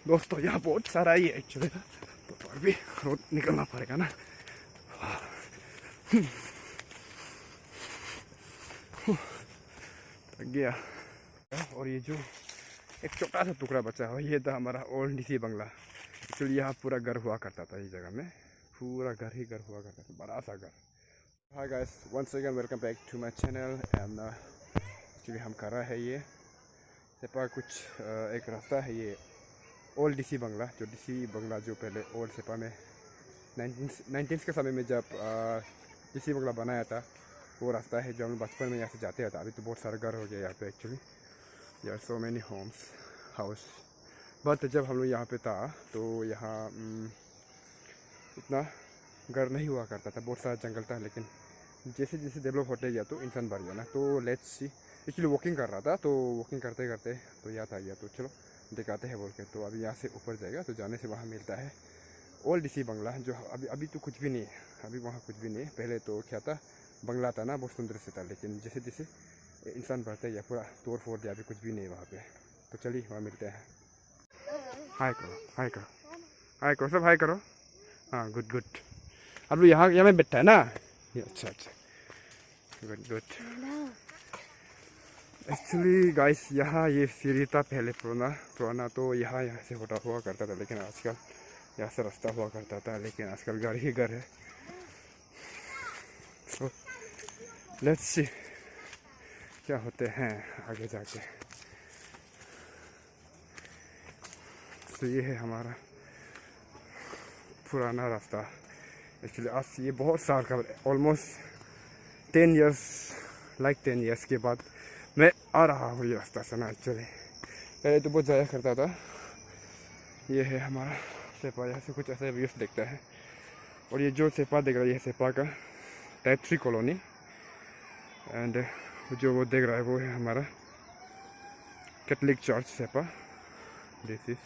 दोस्तों यहाँ बहुत सारा ही है एक्चुअली, तो पर भी रोड निकलना पड़ेगा ना। थक गया। और ये जो एक छोटा सा टुकड़ा बचा हुआ, ये था हमारा ओल्ड डीसी बंगला। एक्चुअली यहाँ पूरा घर हुआ करता था, इस जगह में पूरा घर ही घर हुआ करता था, बड़ा सा घर। Hi guys, once again welcome back to my channel. And actually हम कर रहा है ये सेपा कुछ एक रास्ता है, ये ओल्ड डीसी बंगला, जो डीसी बंगला जो पहले ओल्ड सेपा में 19 के समय में जब डीसी बंगला बनाया था, वो रास्ता है जो हम बचपन में यहाँ से जाते थे। अभी तो बहुत सारा घर हो गया यहाँ पे एक्चुअली, यार so many homes house. But जब हम लोग यहाँ पे था तो यहाँ इतना घर नहीं हुआ करता था, बहुत सारा जंगल था। लेकिन जैसे जैसे डेवलप होते गया तो इंसान बढ़ गया ना। तो लेट्स सी, एक्चुअली वॉकिंग कर रहा था, तो वॉकिंग करते करते तो याद आ गया, तो चलो दिखाते हैं बोल के। तो अभी यहाँ से ऊपर जाएगा, तो जाने से वहाँ मिलता है ओल्ड डीसी बंगला, जो अभी तो कुछ भी नहीं है, अभी वहाँ कुछ भी नहीं है। पहले तो क्या था, बंगला था ना, बहुत सुंदर से था। लेकिन जैसे जैसे इंसान बढ़ता है या पूरा तोड़ फोड़ दिया, अभी कुछ भी नहीं है वहाँ पे। तो चलिए वहाँ मिलते हैं। हाय करो, हाय करो, हाय करो, सब हाय करो। हाँ गुड गुड। अब यहाँ में बैठा है ना ये, अच्छा अच्छा, गुड गुड। एक्चुअली गाइस यहाँ ये सीढ़ी था पहले, पुराना तो यहाँ से होता हुआ करता था। लेकिन आजकल यहाँ से रास्ता हुआ करता था, लेकिन आजकल घर ही घर है। सो लेट्स सी क्या होते हैं आगे जाके। तो ये है हमारा पुराना रास्ता। एक्चुअली आज ये बहुत साल का, ऑलमोस्ट 10 ईयर्स, लाइक 10 ईयर्स के बाद मैं आ रहा हूँ ये रास्ता से ना। एक्चुअली पहले तो बहुत जाया करता था। ये है हमारा सेपा, यहाँ से कुछ ऐसा व्यूज देखता है। और ये जो सेपा देख रहा है, ये सेपा का टाइप 3 कॉलोनी। एंड जो वो देख रहा है वो है हमारा Catholic church Seppa, this is.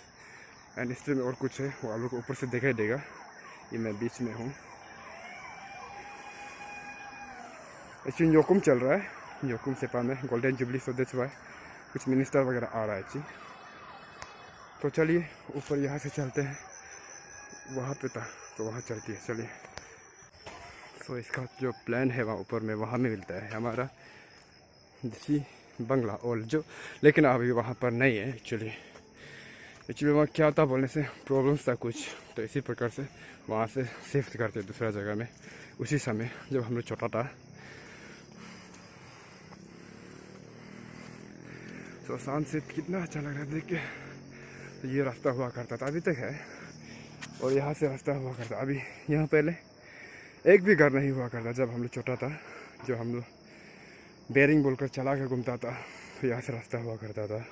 And इसमें और कुछ है, वो आप लोग को ऊपर से दिखाई देगा। ये मैं बीच में हूँ, एक्चुअली योकुम चल रहा है, योकुम सेपा में golden jubilee, so that's why कुछ मिनिस्टर वगैरह आ रहा है एक्चुअली। तो चलिए ऊपर यहाँ से चलते हैं, वहाँ पे था तो वहाँ चलती है, चलिए। तो इसका जो प्लान है वहाँ ऊपर में, वहाँ में मिलता है हमारा डीसी बंगला ओल्ड जो। लेकिन अभी वहाँ पर नहीं है एक्चुअली वहाँ क्या था बोलने से प्रॉब्लम्स था कुछ, तो इसी प्रकार से वहाँ से शिफ्ट करते दूसरा जगह में। उसी समय जब हम लोग छोटा था, तो शांत से कितना अच्छा लग रहा है देख के। तो ये रास्ता हुआ करता था, अभी तक है, और यहाँ से रास्ता हुआ करता। अभी यहाँ पहले एक भी घर नहीं हुआ करता जब हम लोग छोटा था, जो हम लोग बेरिंग बोलकर चला कर घूमता था, तो यहाँ से रास्ता हुआ करता था।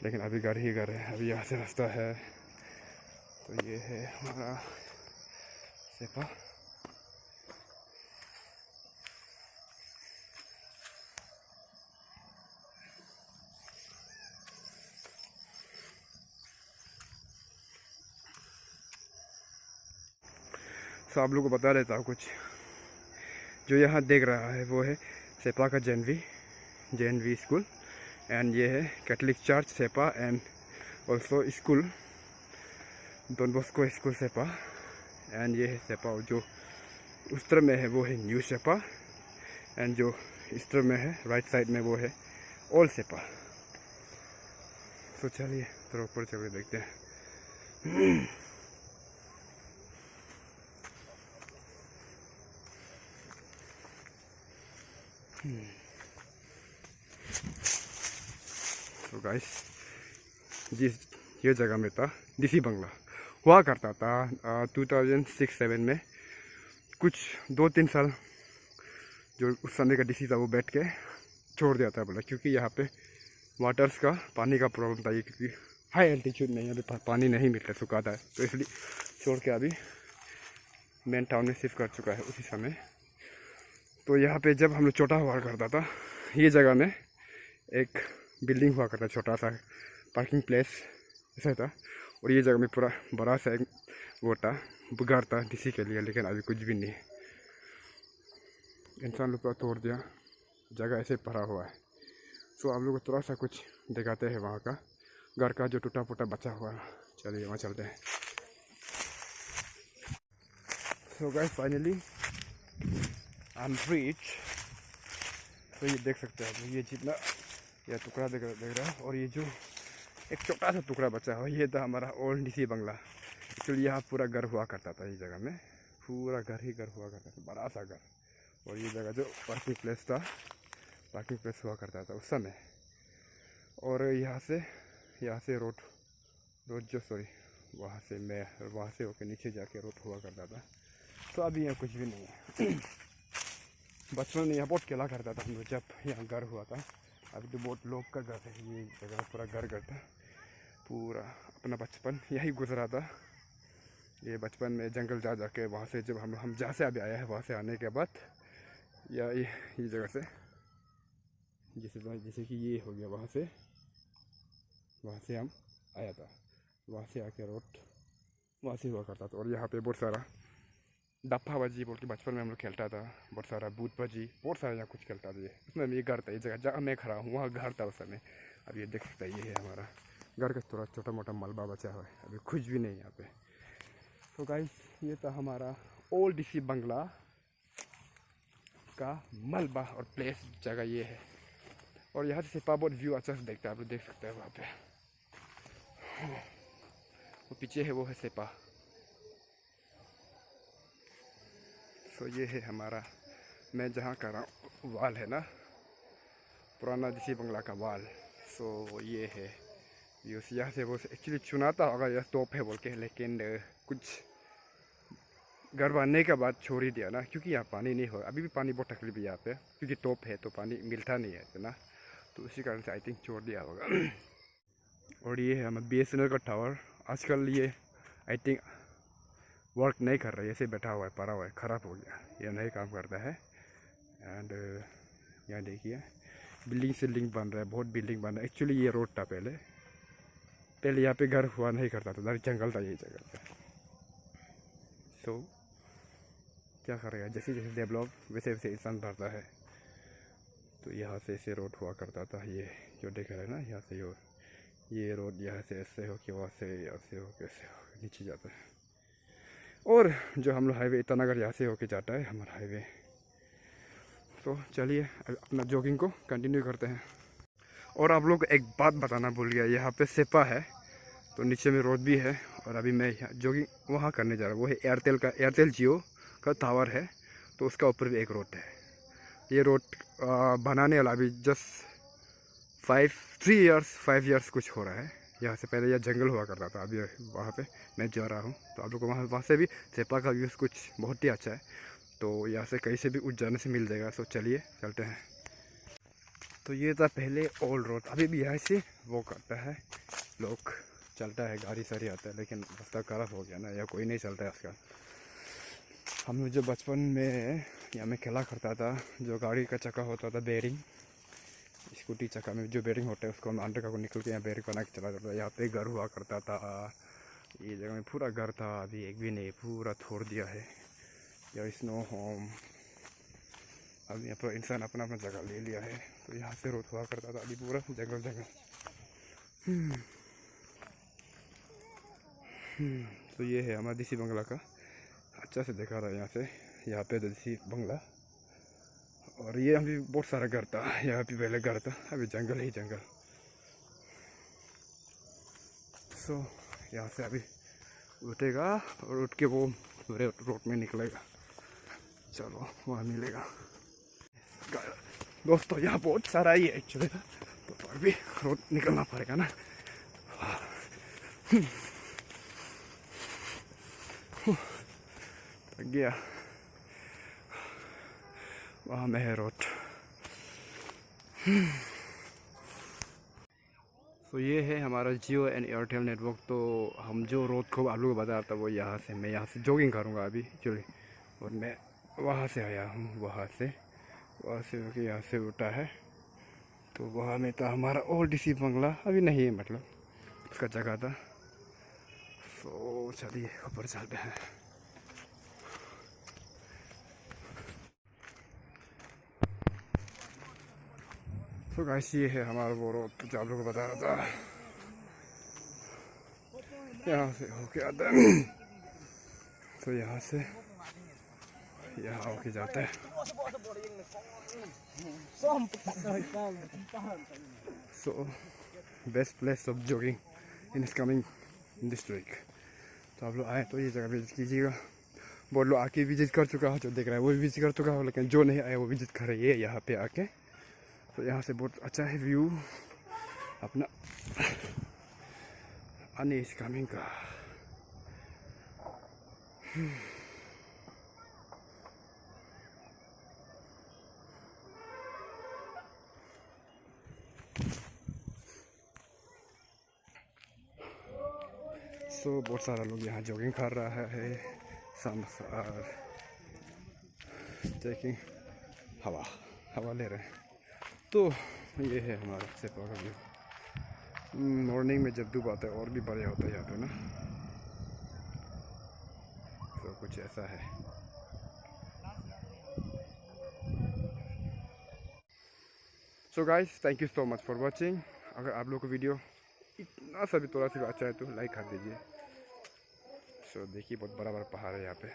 लेकिन अभी घर ही घर है, अभी यहाँ से रास्ता है। तो ये है हमारा सेपा। तो आप लोगों को बता देता हूँ कुछ। जो यहाँ देख रहा है वो है सेपा का जेएनवी स्कूल। एंड ये है Catholic church Seppa, and also school Don Bosco school Seppa. And ये है सेपा, जो उस तरफ में है वो है न्यू सेपा, एंड जो इस तरफ में है राइट साइड में वो है ओल्ड सेपा। तो चलिए थोड़ा ऊपर चल के देखते हैं। तो गाइस जिस ये जगह में था डीसी बंगला हुआ करता था 2006-7 में। कुछ 2-3 साल जो उस समय का डीसी था वो बैठ के छोड़ दिया था बोला, क्योंकि यहाँ पे वाटर्स का पानी का प्रॉब्लम था। ये क्योंकि हाई एल्टीट्यूड में अभी पानी नहीं मिलता, सुखाता है, तो इसलिए छोड़ के अभी मेन टाउन में शिफ्ट कर चुका है उसी समय। तो यहाँ पे जब हम लोग छोटा हुआ करता था, ये जगह में एक बिल्डिंग हुआ करता, छोटा सा पार्किंग प्लेस ऐसा था। और ये जगह में पूरा बड़ा सा एक वो था, घर था डीसी के लिए। लेकिन अभी कुछ भी नहीं है, इंसान लोग का तोड़ दिया, जगह ऐसे भरा हुआ है। सो आप लोग को थोड़ा सा कुछ दिखाते हैं वहाँ का, घर का जो टूटा फूटा बचा हुआ। चलिए वहाँ चलते हैं। So guys finally I am reach. तो ये देख सकते हैं आप, ये जितना यह टुकड़ा देख रहा है, और ये जो एक छोटा सा टुकड़ा बचा हुआ, ये था हमारा ओल्ड डीसी बंगला। एक्चुअली यहाँ पूरा घर हुआ करता था, इस जगह में पूरा घर ही घर हुआ करता था, बड़ा सा घर। और ये जगह जो पार्किंग प्लेस था, पार्किंग प्लेस हुआ करता था उस समय। और यहाँ से रोड जो सॉरी वहाँ से होकर नीचे जाके रोड हुआ करता था। तो अभी यहाँ कुछ भी नहीं है। बचपन में यहाँ बहुत खेला करता था हम लोग जब यहाँ घर हुआ था। अभी तो बहुत लोग का घर है, ये जगह पूरा घर था। पूरा अपना बचपन यही गुजरा था। ये बचपन में जंगल जा जाके वहाँ से जब हम जहाँ से अभी आया है, वहाँ से आने के बाद या ये जगह से जैसे कि ये हो गया, वहाँ से हम आया था। वहाँ से आके रोड वहाँ से हुआ करता था। और यहाँ पे बहुत सारा डप्पा बजी बोल के बचपन में हम लोग खेलता था। बहुत सारा बूथ बजी, बहुत सारा यहाँ कुछ खेलता था। उसमें ये घर था, ये जगह जहाँ मैं खड़ा हूँ वहाँ घर था उस समय। अब ये देख सकते हैं, ये है हमारा घर का थोड़ा छोटा मोटा मलबा बचा हुआ है, अभी कुछ भी नहीं यहाँ पे। तो गाइस ये था हमारा ओल्ड डीसी बंगला का मलबा और प्लेस जगह ये है। और यहाँ से सिपा बहुत व्यू अच्छा से देखता है, आप लोग देख सकते हैं वहाँ पे। वो पीछे है, वो है सिपा। तो ये है हमारा, मैं जहाँ कर रहा हूँ वाल है ना, पुराना डीसी बंगला का वाल। सो ये है यहाँ से वो एक्चुअली चुना था होगा यह तोप है बोल के, लेकिन कुछ घर बनने के बाद छोड़ ही दिया ना, क्योंकि यहाँ पानी नहीं हो। अभी भी पानी बहुत तकलीफ है यहाँ पे, क्योंकि तोप है तो पानी मिलता नहीं है ना, तो उसी कारण से आई थिंक छोड़ दिया होगा। और ये है हमारा BSNL का टावर। आजकल ये आई थिंक वर्क नहीं कर रहा है, ऐसे बैठा हुआ है, पड़ा हुआ है, ख़राब हो गया, यह नहीं काम करता है। एंड यहाँ देखिए बिल्डिंग बन रहा है, बहुत बिल्डिंग बन रहा है। एक्चुअली ये रोड था पहले यहाँ पे घर हुआ नहीं करता था, जंगल था ये जगह पे। तो क्या करेगा, जैसे जैसे डेवलप वैसे वैसे इंसान बढ़ता है। तो यहाँ से ऐसे रोड हुआ करता था, ये जो देख रहे हैं ना, यहाँ से ये रोड यहाँ से ऐसे हो के वहाँ से ऐसे हो के नीचे जाता है। और जो हम लोग हाईवे ईटानगर यहाँ से होके जाता है हमारा हाईवे। तो चलिए अपना जॉगिंग को कंटिन्यू करते हैं। और आप लोग को एक बात बताना भूल गया, यहाँ पे सेपा है तो नीचे में रोड भी है। और अभी मैं जॉगिंग वहाँ करने जा रहा हूँ, वो है एयरटेल जियो का टावर है, तो उसका ऊपर भी एक रोड है। ये रोड बनाने वाला अभी जस्ट 5 इयर्स कुछ हो रहा है। यहाँ से पहले यह जंगल हुआ करता था, अभी वहाँ पे मैं जा रहा हूँ। तो आप लोग को वहाँ से भी सेपा का व्यूज़ कुछ बहुत ही अच्छा है, तो यहाँ से कहीं से भी उठ जाने से मिल जाएगा। सो चलिए चलते हैं। तो ये था पहले ओल्ड रोड, अभी भी यहाँ से वो करता है, लोग चलता है, गाड़ी सारी आता है, लेकिन रास्ता खराब हो गया ना, या कोई नहीं चलता है आजकल। हम लोग जो बचपन में यहाँ में खेला करता था, जो गाड़ी का चक्का होता था, बेरिंग, स्कूटी चक्का में जो बेरिंग होता है उसको हम अंडर का को निकल के यहाँ बेरिंग बना के चला जाता था। यहाँ पे घर हुआ करता था, ये जगह में पूरा घर था, अभी एक भी नहीं, पूरा छोड़ दिया है। या स्नो होम, अभी यहाँ पर इंसान अपना अपना जगह ले लिया है। तो यहाँ से रोड हुआ करता था, अभी पूरा जंगल। तो ये है हमारा डीसी बंगला का, अच्छा से देखा रहा है यहाँ पे डीसी बंगला। और ये अभी बहुत सारा घर था, यहाँ पे पहले घर था, अभी जंगल ही जंगल। सो यहाँ से अभी उठेगा और उठ के वो रोड में निकलेगा, चलो वहाँ मिलेगा। दोस्तों यहाँ बहुत सारा ही है एक्चुअली, तो अभी रोड निकलना पड़ेगा ना। थक गया, वहाँ में है रोड। तो ये है हमारा जियो एंड एयरटेल नेटवर्क। तो हम जो रोड को आप लोगों को बता रहा था, वो यहाँ से, मैं यहाँ से जॉगिंग करूँगा अभी एक्चुअली। और मैं वहाँ से आया हूँ, वहाँ से यहाँ से उठा है। तो वहाँ में था हमारा ओल्ड डीसी बंगला, अभी नहीं है, मतलब उसका जगह था। तो चलिए ऊपर चलते हैं। तो गाइस ये है हमारा वो रोड जो आप लोगों को बता रहा था। यहाँ से होके आता है। तो यहाँ से यहाँ होके जाता है। So best place of jogging in इस कमिंग डिस्ट्रिक्ट। तो आप लोग आए तो ये जगह विजिट कीजिएगा। बहुत लोग आके विजिट कर चुका हो, जो देख रहा है वो भी विजिट कर चुका हो, लेकिन जो नहीं आया वो विजिट कर रही है यहाँ पे आके। तो यहाँ से बहुत अच्छा है व्यू अपना आने इस कमिंग का। सो बहुत सारा लोग यहाँ जॉगिंग कर रहा है, टेकिंग हवा ले रहे हैं। तो ये है हमारा सेपा का व्यू। मॉर्निंग में जब धूप आता है और भी बढ़िया होता है यहाँ पे ना। तो कुछ ऐसा है। So guys, thank you so much for watching. अगर आप लोग को वीडियो इतना सा भी थोड़ा सा भी अच्छा है तो लाइक कर दीजिए। सो देखिए बहुत बड़ा बड़ा पहाड़ है यहाँ पे।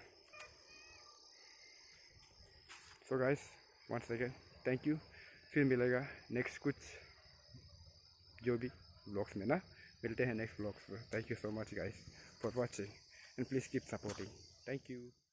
So guys, once again thank you. फिर मिलेगा नेक्स्ट कुछ जो भी ब्लॉग्स में ना, मिलते हैं नेक्स्ट ब्लॉग्स में। Thank you so much guys for watching and please keep supporting. Thank you.